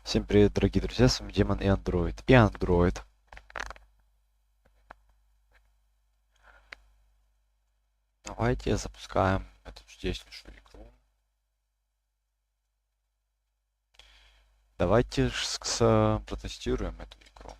Всем привет, дорогие друзья, с вами Демон и Андроид. И Андроид. Давайте запускаем эту чудеснейшую игру. Давайте протестируем эту игру.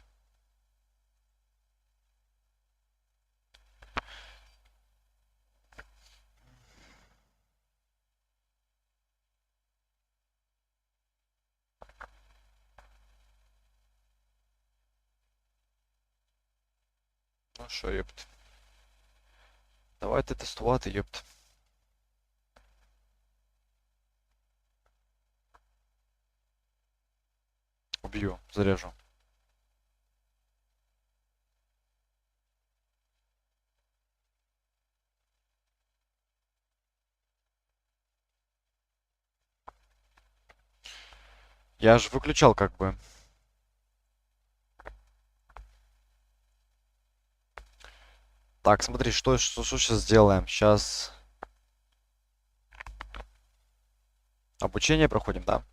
Ну що, ёпт. Давайте тестувати, ёпт. Убью, зарежу. Я же выключал как бы. Так, смотри, что сейчас сделаем? Сейчас обучение проходим, да?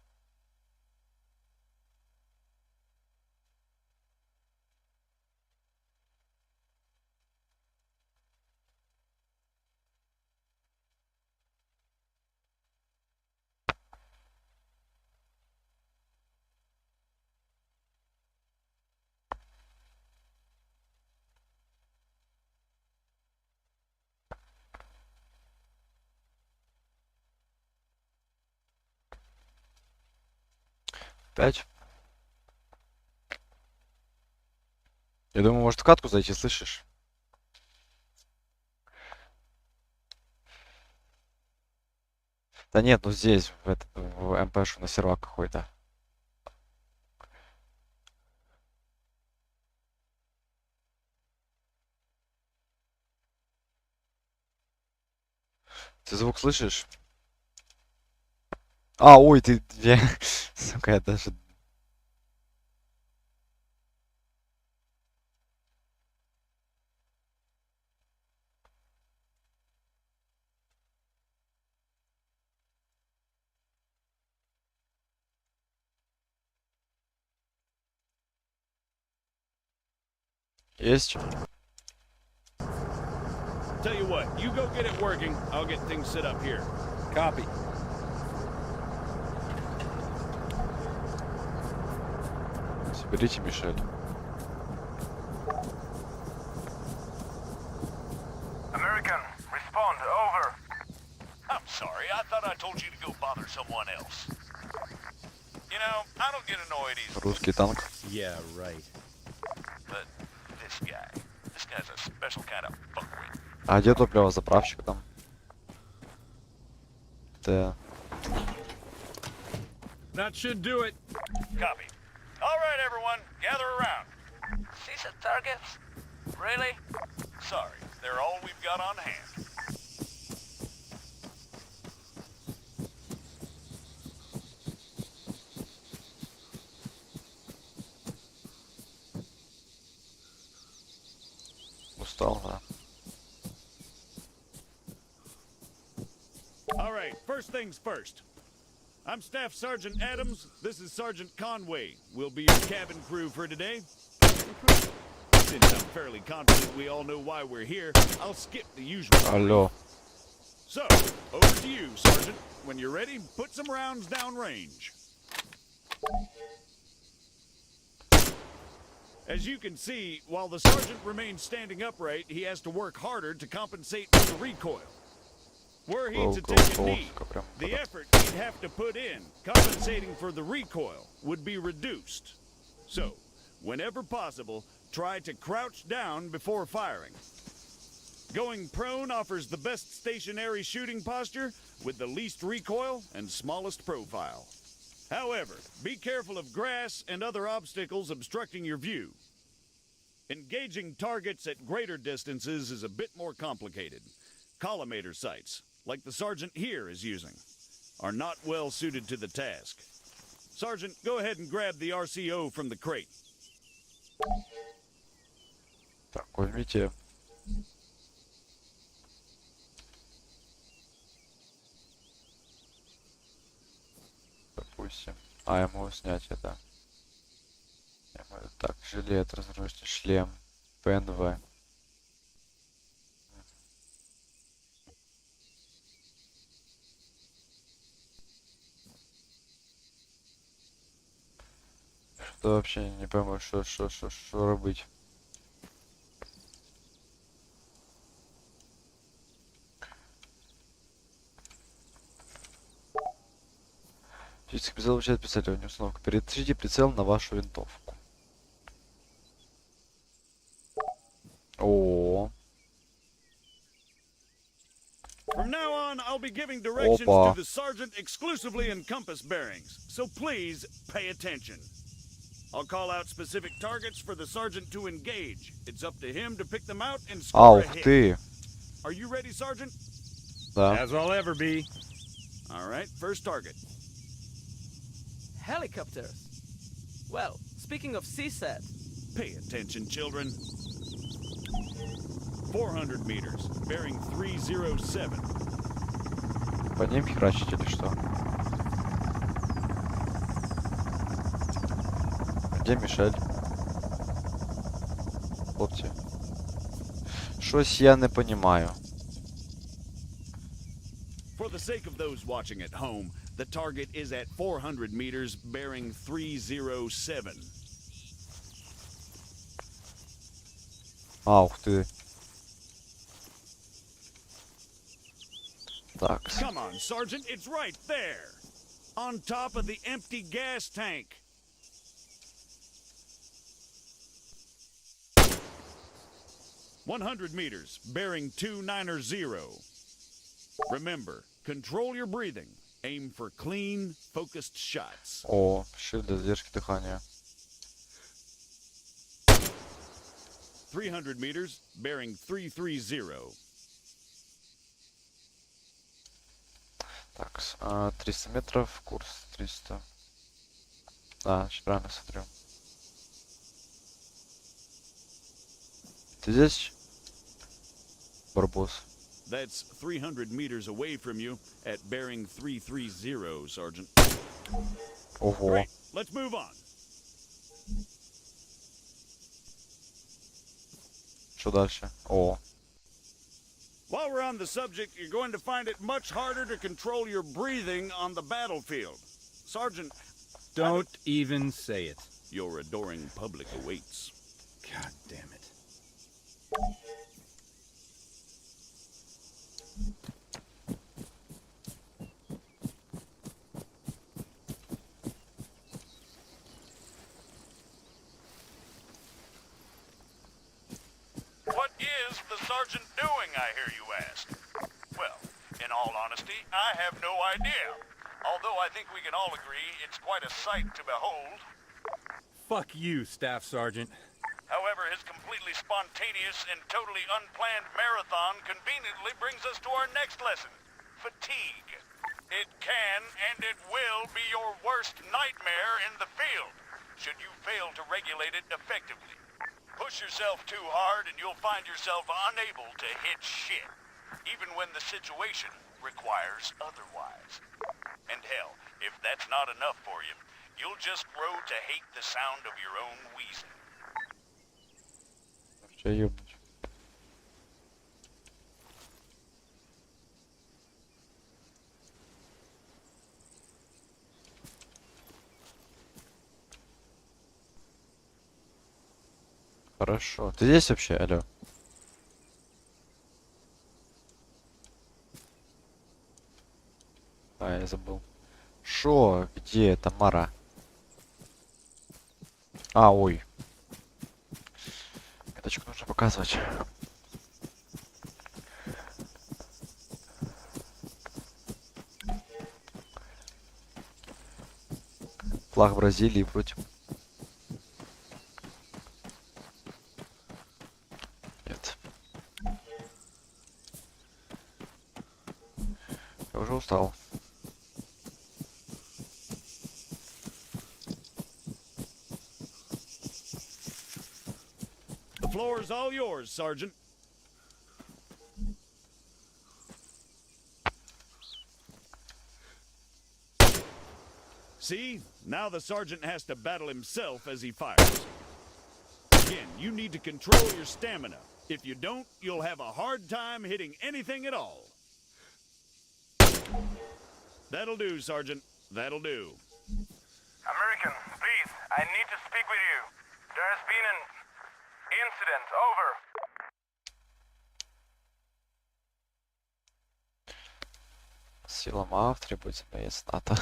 Опять? Я думаю, может в катку зайти, слышишь? Да нет, ну здесь, в МПшу на сервак какой-то. Ты звук слышишь? А, ой, ты... Сука, я даже... Есть? Tell you what, you go get it working. I'll get things set up here. Copy. Соберите Мишель. American, respond, over. I'm sorry, I thought I told you to go bother someone else. You know, I don't get annoyed easily, Русский танк. Yeah, right. but this guy's a special kind of fuckwit. А где топливозаправщик там? Да. That should do it. Copy. All right, everyone, gather around. See the targets? Really? Sorry, they're all we've got on hand. Устал, да. All right, first things first. I'm Staff Sergeant Adams. This is Sergeant Conway. We'll be your cabin crew for today. Since I'm fairly confident we all know why we're here, I'll skip the usual. Алло. So, over to you, Sergeant. When you're ready, put some rounds downrange. As you can see, while the sergeant remains standing upright, he has to work harder to compensate for the recoil. Were he to take a knee, the effort he'd have to put in, compensating for the recoil, would be reduced. So, whenever possible, try to crouch down before firing. Going prone offers the best stationary shooting posture with the least recoil and smallest profile. However, be careful of grass and other obstacles obstructing your view. Engaging targets at greater distances is a bit more complicated. Collimator sights, like the sergeant here is using, are not well suited to the task. Sergeant, go ahead and grab the RCO from the crate. Так, возьмите. Допустим. А, я могу снять это. Так, жилет, разрушительный шлем, ПНВ. Что вообще не пойму, что робить. Физический прицел обучает прицеливание установку. Перетрите прицел на вашу винтовку. О. From now on, I'll be giving directions Опа. to the sergeant exclusively in compass bearings, so please pay attention. I'll call out specific targets for the sergeant to engage. It's up to him to pick them out and score a Ух hit. ты. Are you ready, Sergeant? Да. As I'll ever be. All right, first target. Helicopters. Well, speaking of CSAT, Pay attention, children. 400 meters, bearing 307. По ним херачить или что? Где Мишель? Хлопці. Щось я не понимаю. For the sake of those watching at home, the target is at 400 meters, bearing 307. Ух ты. Так. Come on, Sergeant, it's right there. On top of the empty gas tank. "100 meters, bearing 290. Remember, control your breathing. Aim for clean, focused shots. О, щит для задержки дыхания. 300 meters, bearing 330. Так, 300 метров, курс 300. Да, значит, правильно смотрю. Ты здесь, Барбос? That's 300 meters away from you at bearing 330, Sergeant. Ого. Great, let's move on. Что дальше? О, While we're on the subject, you're going to find it much harder to control your breathing on the battlefield. Sergeant, Don't even say it. your adoring public awaits. God damn it. What is the sergeant doing, I hear you ask? Well, in all honesty, I have no idea. Although I think we can all agree it's quite a sight to behold. Fuck you, Staff Sergeant. However, his completely spontaneous and totally unplanned marathon conveniently brings us to our next lesson. Fatigue. It can and it will be your worst nightmare in the field, should you fail to regulate it effectively. Push yourself too hard and you'll find yourself unable to hit shit, even when the situation requires otherwise. And hell, if that's not enough for you, you'll just grow to hate the sound of your own wheezing. вообще ёбнуть. Хорошо. Ты здесь вообще, алло? А, я забыл. Шо? Где Тамара? А, ой. Меточку нужно показывать. Флаг Бразилии против. Нет. Я уже устал. The floor is all yours, Sergeant. See? Now the sergeant has to battle himself as he fires. Again, you need to control your stamina. If you don't, you'll have a hard time hitting anything at all. That'll do, Sergeant. That'll do. American, please, I need to speak with you. There has been an incident. Over. Сила МАВ требуется боец НАТО.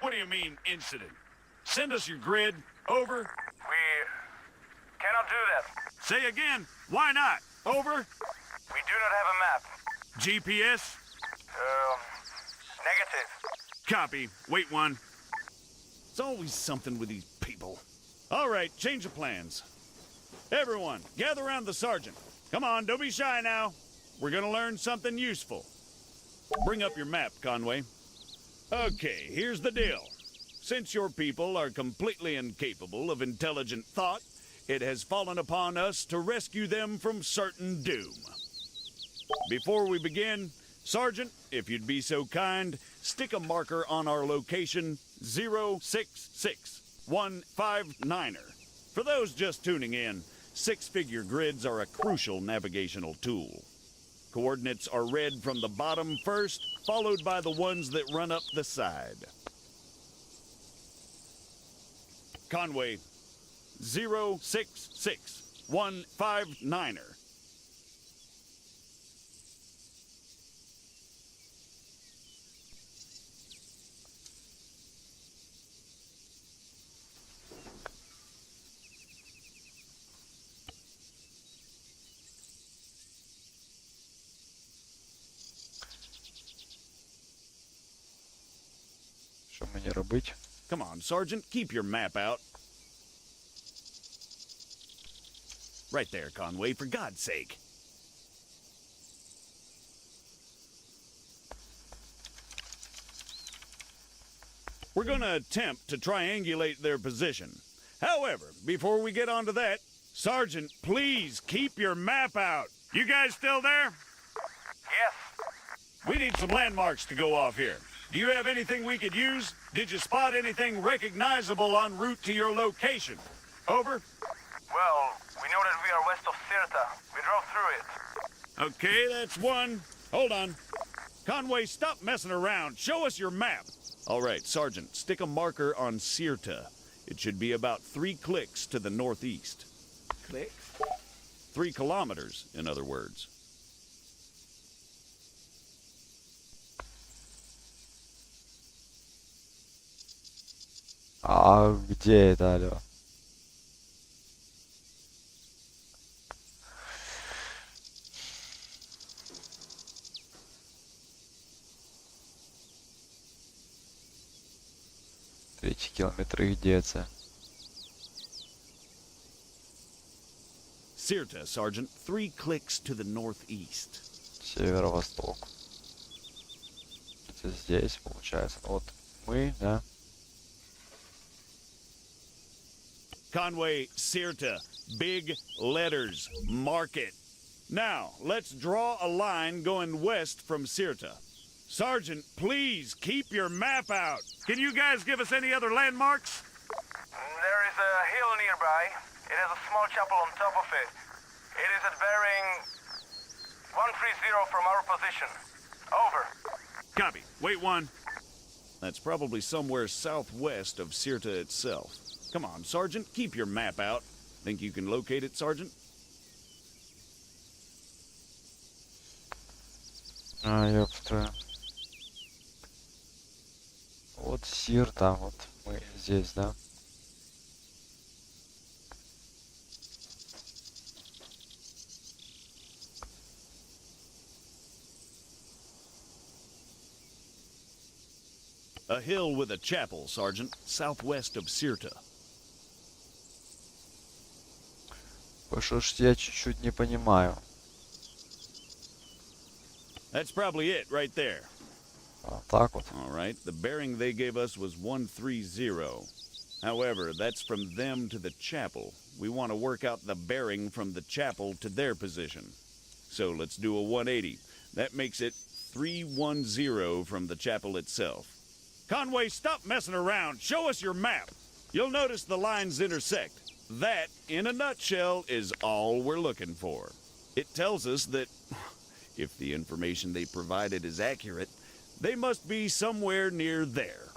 What do you mean, incident? Send us your grid. Over. We cannot do that. Say again. Why not? Over. We do not have a map. GPS. Negative. Copy. Wait one. It's always something with these people. All right, change of plans. Everyone, gather around the sergeant. Come on, don't be shy now. We're gonna learn something useful. Bring up your map, Conway. Okay, here's the deal. Since your people are completely incapable of intelligent thought, it has fallen upon us to rescue them from certain doom. Before we begin, Sergeant, if you'd be so kind, stick a marker on our location 066159er. For those just tuning in, six-figure grids are a crucial navigational tool. Coordinates are read from the bottom first, followed by the ones that run up the side. Conway, 066159er. Що мені робити? Come on, Sergeant, keep your map out. Right there, Conway, for God's sake. We're gonna attempt to triangulate their position. However, before we get on to that, Sergeant, please keep your map out. You guys still there? Yes. We need some landmarks to go off here. Do you have anything we could use? Did you spot anything recognizable en route to your location? Over. Well, we know that we are west of Sirta. We drove through it. Okay, that's one. Hold on. Conway, stop messing around. Show us your map. All right, Sergeant, stick a marker on Sirta. It should be about 3 clicks to the northeast. Click. 3 kilometers, in other words. А где это, алло? Третий километр, где это? Sirta, Sergeant, 3 clicks to the northeast. Северо-восток. Это здесь, получается. Вот мы, да? Conway, Sirta, big letters, mark it. Now, let's draw a line going west from Sirta. Sergeant, please keep your map out. Can you guys give us any other landmarks? There is a hill nearby. It has a small chapel on top of it. It is at bearing 130 from our position. Over. Copy. Wait one. That's probably somewhere southwest of Sirta itself. Come on, Sergeant, keep your map out. Think you can locate it, Sergeant? А, ёпта. Вот Сирта, вот мы здесь, да? A hill with a chapel, Sergeant, southwest of Sirta. Что ж я чуть-чуть не понимаю. That's probably it right there. Вот так вот. All right, the bearing they gave us was 130. However, that's from them to the chapel. We want to work out the bearing from the chapel to their position. So let's do a 180. That makes it 310 from the chapel itself. Conway, stop messing around. Show us your map. You'll notice the lines intersect. That, in a nutshell, is all we're looking for. It tells us that if the information they provided is accurate, they must be somewhere near there.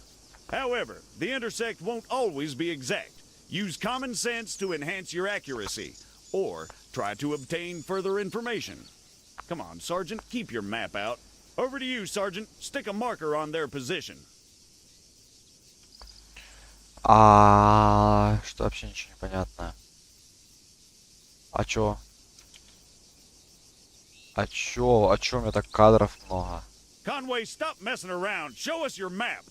However, the intersect won't always be exact. Use common sense to enhance your accuracy, or try to obtain further information. Come on, Sergeant, keep your map out. Over to you, Sergeant. Stick a marker on their position. Что вообще ничего не понятно. А чё? О чё у меня так кадров много? Conway, stop messing around. Show us your map.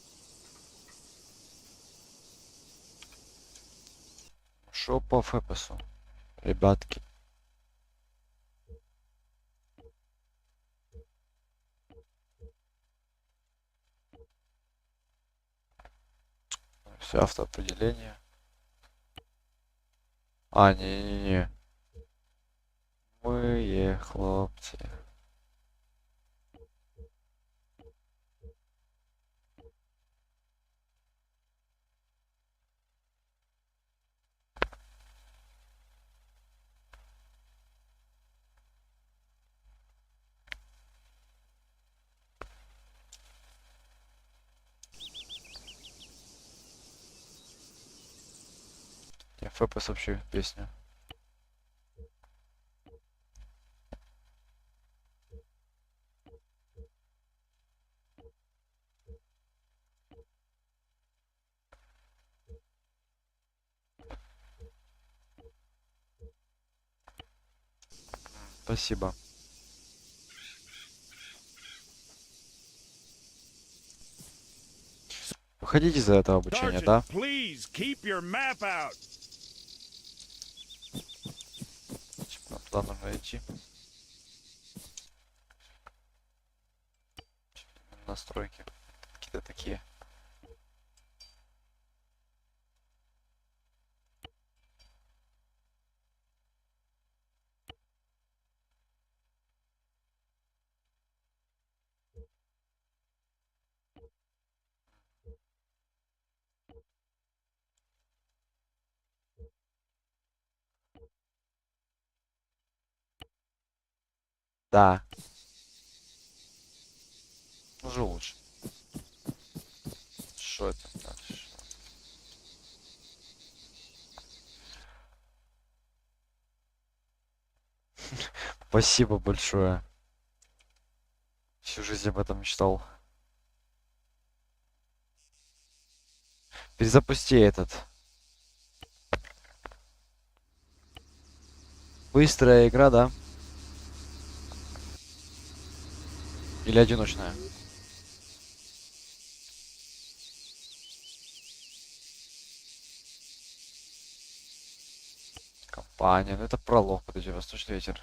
Шо по фэпэсу? Ребятки. Все автоопределение. Не-не-не. Мы хлопцы. ФПС вообще песня. Спасибо. Выходите из этого обучения, Sergeant, да? please keep your map out. Туда нужно идти. Настройки какие-то такие. Да. Уже лучше. Что это дальше? Спасибо большое. Всю жизнь об этом мечтал. Перезапусти этот. Быстрая игра, да? Или одиночная? Компания. Ну это пролог. Подожди, восточный ветер.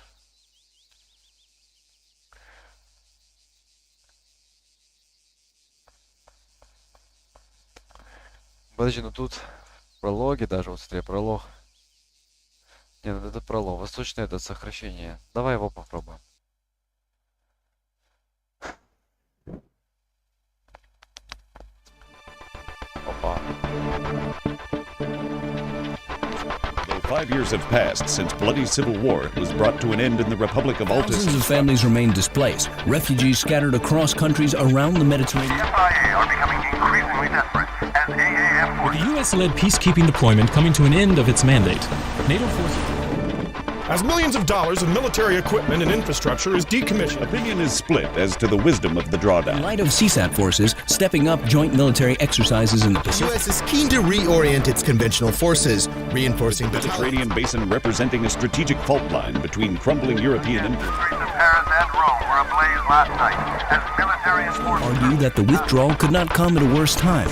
Подожди, ну тут прологи даже. Вот смотри, пролог. Не, ну это пролог. Восточный это сокращение. Давай его попробуем. Though 5 years have passed since bloody civil war was brought to an end in the Republic of Altus. Thousands of families remain displaced. Refugees scattered across countries around the Mediterranean. CIA are becoming increasingly desperate as AAF With the U.S.-led peacekeeping deployment coming to an end of its mandate, NATO forces... As millions of dollars of military equipment and infrastructure is decommissioned. Opinion is split as to the wisdom of the In drawdown. light of CSAT forces stepping up joint military exercises in the The Pacific. U.S. is keen to reorient its conventional forces, reinforcing Mediterranean basin representing a strategic fault line between crumbling European influence. streets of Paris and Rome were ablaze last night as military enforcement Argue that the withdrawal could not come at a worse time.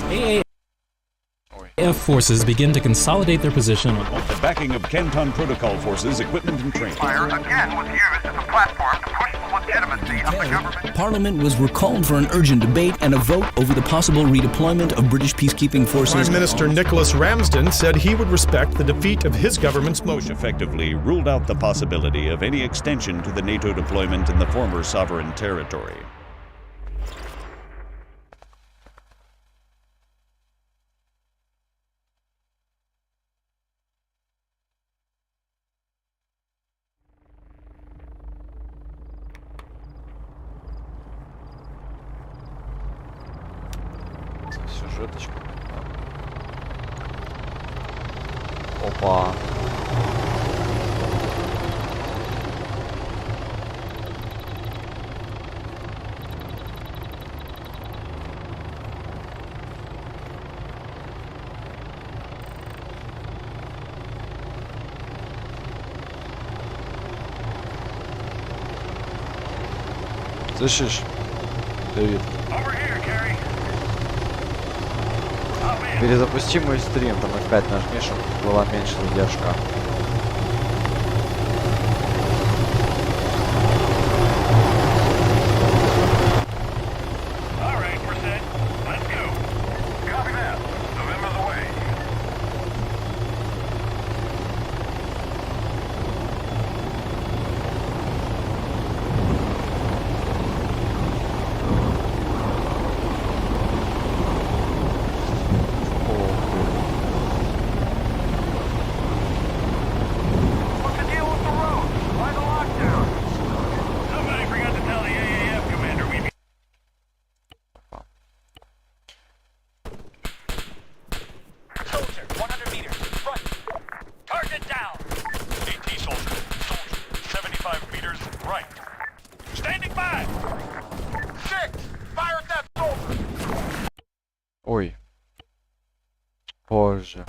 AAF forces begin to consolidate their position on The backing of Canton Protocol forces, equipment and training. fire again was used as a platform to push the legitimacy of the government. Parliament was recalled for an urgent debate and a vote over the possible redeployment of British peacekeeping forces. Prime Minister Nicholas Ramsden said he would respect the defeat of his government's Bush motion. effectively ruled out the possibility of any extension to the NATO deployment in the former sovereign territory. сюжеточку. Опа. Слышишь, Давид? Перезапусти мой стрим, там F5 нажми, чтобы была меньше задержка. Ой. Боже.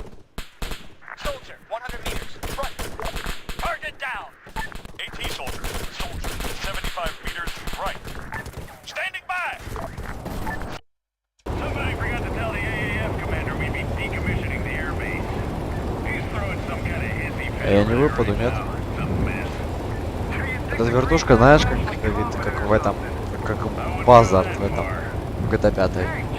Soldier, 100 meters, front. Target down. AT soldier, 75 meters, right. Standing by. Somebody forgot to tell the AAF commander we'd be decommissioning the air base. He's throwing some kind of hissy fit. Я не выпаду, нет? Эта вертушка, знаешь, как Давид, как в этом, как Базард в этом, в GTA 5.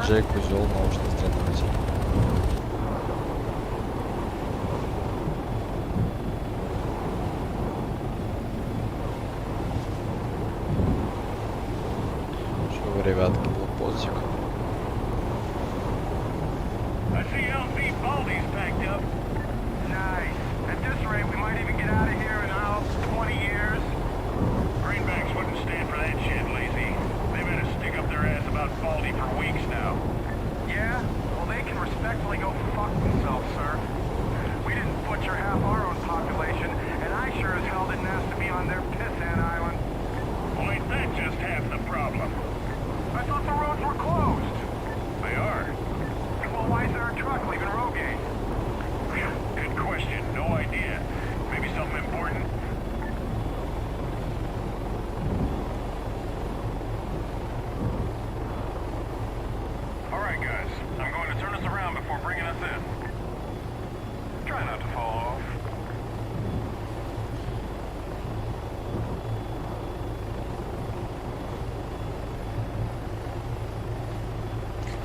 Джейк узел научный исследователь. Что вы, ребятки, блокпостик.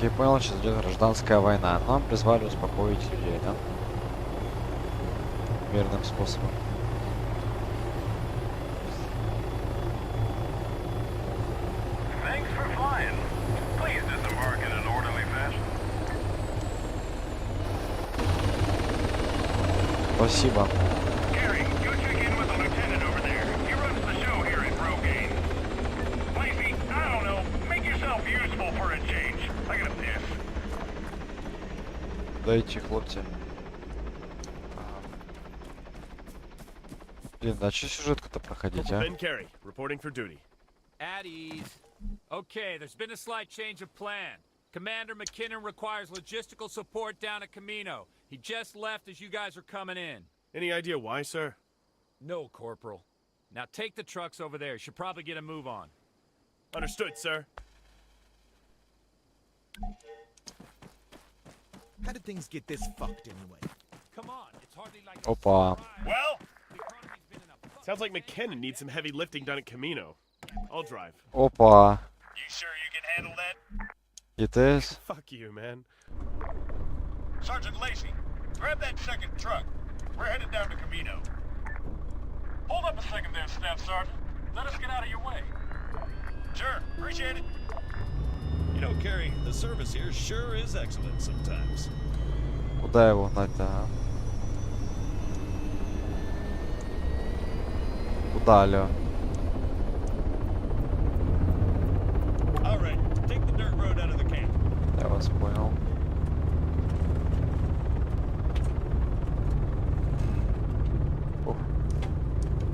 Я понял, сейчас идет гражданская война. Нам призвали успокоить людей, да? Мирным способом. Спасибо. Дайте, хлопцы. Блин, а че сюжетку-то проходить, а? At ease. Okay, there's been a slight change of plan. Commander McKinnon requires logistical support down at Camino. He just left as you guys are coming in. Any idea why, sir? No, Corporal. Now take the trucks over there. Should probably get a move on. Understood, sir. How did things get this fucked anyway? Come on, it's hardly like Опа. Well, the economy's been in a Sounds like McKinnon needs some heavy lifting done at Camino. I'll drive. Опа. You sure you can handle that? ЕТС. Fuck you, man. Sergeant Lacey, grab that second truck. We're headed down to Camino. Hold up a second there, Staff Sergeant. Let us get out of your way. Sure, appreciate it. You know, Carrie, the service here sure is excellent sometimes. Куда его гнать-то? Куда, алё? All right, take the dirt road out of the camp. Я вас понял. Ух.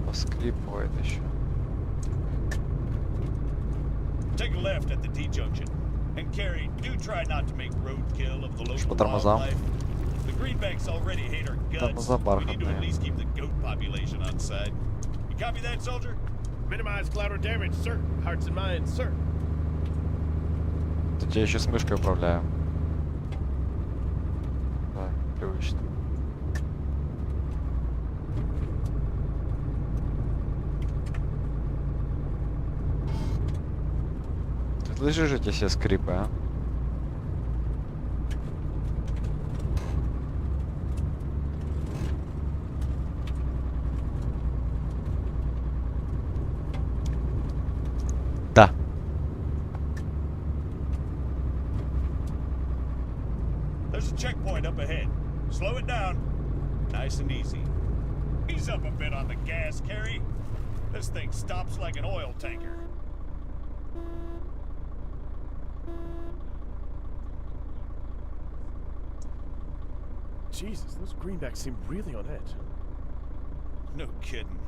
Поскрипывает еще. Take a left at the T-junction. And Carrie, do try not to make roadkill of the local wildlife. The greenbacks already hate our guts. We need to at least keep the goat population on side. You copy that, soldier? Minimize collateral damage, sir. Hearts and minds, sir. Тут я еще с мышкой управляю. Да, привычно. Ты слышишь эти все скрипы, а? Да. There's a checkpoint up ahead. Slow it down. Nice and easy. Ease up a bit on the gas, Carrie. This thing stops like an oil tanker. Jesus, those greenbacks seem really on edge. No kidding.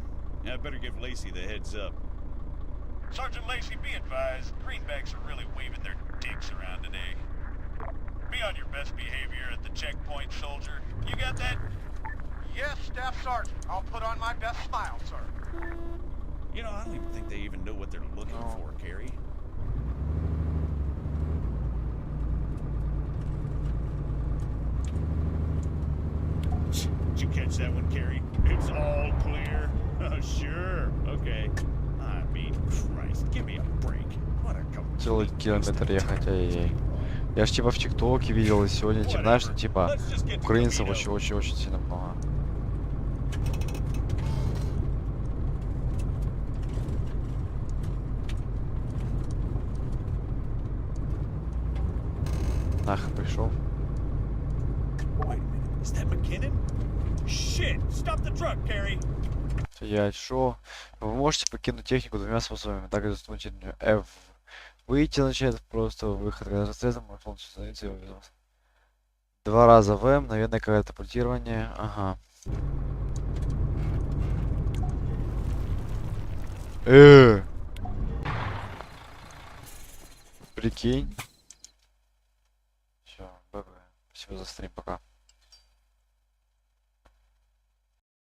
I better give Lacey the heads up. Sergeant Lacey, be advised, greenbacks are really waving their dicks around today. Be on your best behavior at the checkpoint, soldier. You got that? Yes, Staff Sergeant. I'll put on my best smile, sir. You know, I don't even think they even know what they're looking for, Carrie. Did you catch that one, Carrie? It's all clear. Oh, sure. Okay. I mean, Christ, give me a break. What a Целый километр ехать, ай-яй-яй. Я ж типа в ТикТоке видел и сегодня, типа, знаешь, ну, типа, украинцев очень-очень-очень сильно много. Нахуй пришел. Wait a minute. Is that McKinnon? Shit! Stop the truck, Carrie! Я шо? Вы можете покинуть технику двумя способами. Так и заснуть F. Выйти означает просто выход. Когда разрезом можно полностью остановиться и увидеть. Два раза В, мгновенное катапультирование. Ага. Прикинь. Все, ББ. Спасибо за стрим, пока.